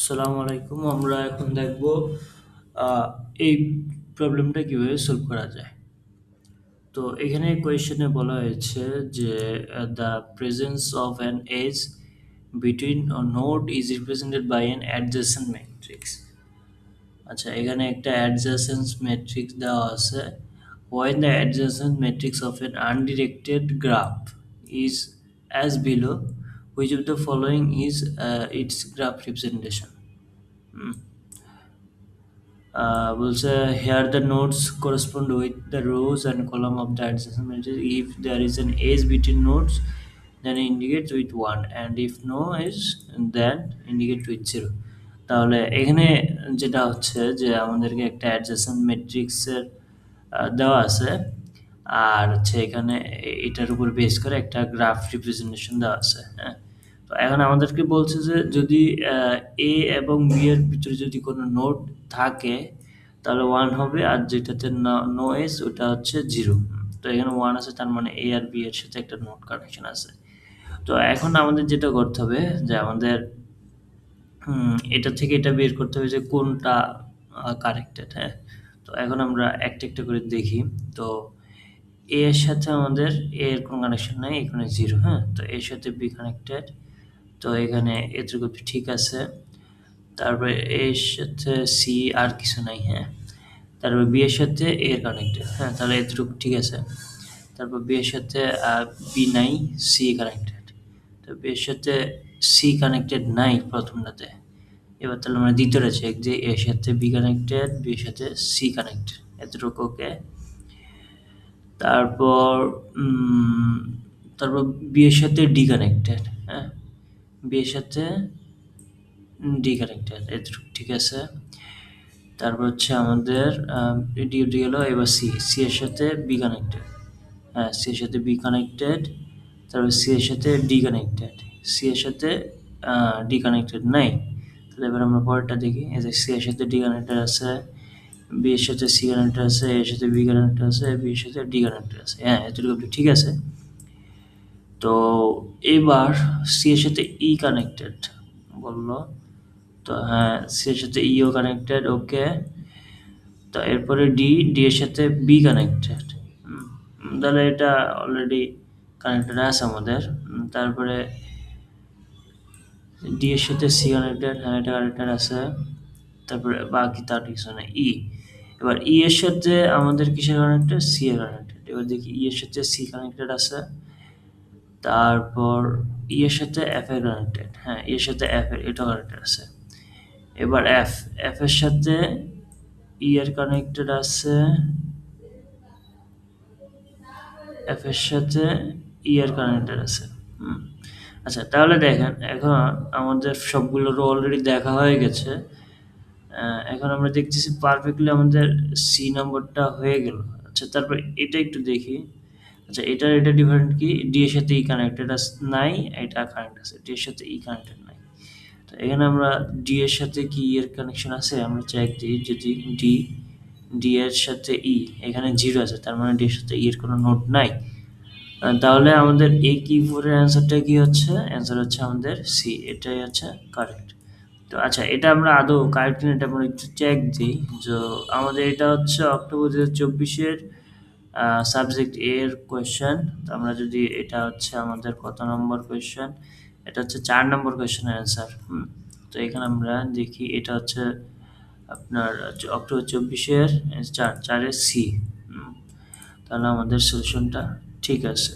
আসসালামু আলাইকুম। আমরা এখন দেখব আহ, এই প্রবলেমটা কিভাবে সলভ করা যায়। তো এখানে কোয়েশ্চেনে বলা হয়েছে যে the presence of an edge between node is represented by an adjacent matrix. আচ্ছা, এখানে একটা অ্যাডজেসেন্স ম্যাট্রিক্স দেওয়া আছে। When the adjacent matrix of an undirected graph is as below, which of the following is its graph representation? Hmm. বলছে here the nodes correspond with the rows and column of the adjacent matrix. If there is an edge between nodes, then indicate with 1, and if no edge, then indicate with 0. তাহলে এখানে যেটা হচ্ছে যে আমাদেরকে একটা adjacent ম্যাট্রিক্সের দেওয়া আছে, আর হচ্ছে এখানে এটার উপর বেস করে একটা গ্রাফ রিপ্রেজেন্টেশন দেওয়া আছে। হ্যাঁ, তো এখন আমাদেরকে বলছে যে যদি এ এবং বি এর ভিতরে যদি কোনো নোড থাকে তাহলে 1 হবে, আর যেটাতে নো এজ ওটা হচ্ছে 0। তো এখানে 1 আছে, তার মানে এ আর বি এর সাথে একটা নোড কানেকশন আছে। তো এখন আমাদের যেটা করতে হবে যে আমাদের এটা থেকে এটা বের করতে হবে যে কোনটা কানেক্টেড। হ্যাঁ, তো এখন আমরা একটা একটা করে দেখি। তো এ এর সাথে আমাদের এ এর কোনো কানেকশন নাই, এখানে 0। হ্যাঁ, তো এর সাথে বি কানেক্টেড, তো এখানে এটুকু ঠিক আছে। তারপরে এর সাথে সি আর কিছু নাই। হ্যাঁ, তারপর বি এর সাথে এ এর কানেক্টেড। হ্যাঁ, তাহলে এতটুকু ঠিক আছে। তারপর বি এর সাথে বি নাই, সি কানেক্টেড। তো বি এর সাথে সি কানেক্টেড নাই প্রথমটাতে। এবার তাহলে আমরা দ্বিতীয়টা চেক যে এর সাথে বি কানেক্টেড, বি এর সাথে সি কানেক্টেড, এতটুকু ওকে। তারপর তারপর বি এর সাথে ডি কানেক্টেড। হ্যাঁ, বি এর সাথে ডি কানেক্টেড, এতটুকু ঠিক আছে। তারপর হচ্ছে আমাদের ডি গেল, এবার সি, সি এর সাথে বি কানেক্টেড। হ্যাঁ, সি এর সাথে বি কানেক্টেড। তারপর সি এর সাথে ডি কানেক্টেড, সি এর সাথে ডি কানেক্টেড নাই। তাহলে এবার আমরা পরেরটা দেখি। এই যে সি এর সাথে ডি কানেক্টেড আছে, বি এর সাথে সি কানেক্টেড আছে, এর সাথে বি কানেক্টেড আছে, বি এর সাথে ডি কানেক্টেড আছে। হ্যাঁ, এতটুকু ঠিক আছে। তো এবার সি এর সাথে ই কানেক্টেড বললো। তো হ্যাঁ, সি এর সাথে ইও কানেক্টেড, ওকে। তো এরপরে ডি, ডি এর সাথে বি কানেক্টেড। তাহলে এটা অলরেডি কানেক্টেড আছে আমাদের। তারপরে ডি এর সাথে সি কানেক্টেড, হ্যাঁ এটা কানেক্টেড আছে। তারপরে বাকি তার কিছু না। ই, এবার ই এর সাথে আমাদের কিসের কানেক্টেড, সি এর কানেক্টেড। এবার দেখি ই এর সাথে সি কানেক্টেড আছে। তারপর ই এর সাথে এফ এর কানেক্টেড, হ্যাঁ ই এর সাথে এফ এর এটা কানেক্টেড আছে। এবার এফ, এফ এর সাথে ই এর কানেক্টেড আছে, এফ এর সাথে ই এর কানেক্টেড আছে। আচ্ছা, তাহলে দেখেন এখন আমাদের সবগুলো রো অলরেডি দেখা হয়ে গেছে। এখন আমরা দেখতেছি পারফেক্টলি আমাদের সি নম্বরটা হয়ে গেল। আচ্ছা, তারপর এটা একটু দেখি। আচ্ছা, এটা ডিফারেন্ট কি, ডি এর সাথে ই কানেক্টেড নাই, এটা কানেক্ট আছে, ডি এর সাথে ই কানেক্টেড নাই। তো এখানে আমরা ডি এর সাথে কি ই এর কানেকশন আছে আমরা চেক দিই। যদি ডি, ডি এর সাথে ই এখানে 0 আছে, তার মানে ডি এর সাথে ই এর কোনো নোড নাই। তাহলে আমাদের এই কি ফোরের অ্যান্সারটা কি হচ্ছে, অ্যান্সার হচ্ছে আমাদের সি, এটাই হচ্ছে কারেক্ট। তো আচ্ছা, এটা আমরা আদৌ কারেক্ট কিনা এটা আমরা একটু চেক দিই। যে আমাদের এটা হচ্ছে অক্টোবর 2024-এর সাবজেক্ট এর কোয়েশ্চেন। তো আমরা যদি এটা হচ্ছে আমাদের কত নম্বর কোয়েশ্চেন, এটা হচ্ছে 4 নম্বর কোয়েশ্চেনের অ্যান্সার। তো এখানে আমরা দেখি এটা হচ্ছে আপনার অক্টোবর 24-এর 4 4-এর সি। তাহলে আমাদের সলিউশনটা ঠিক আছে।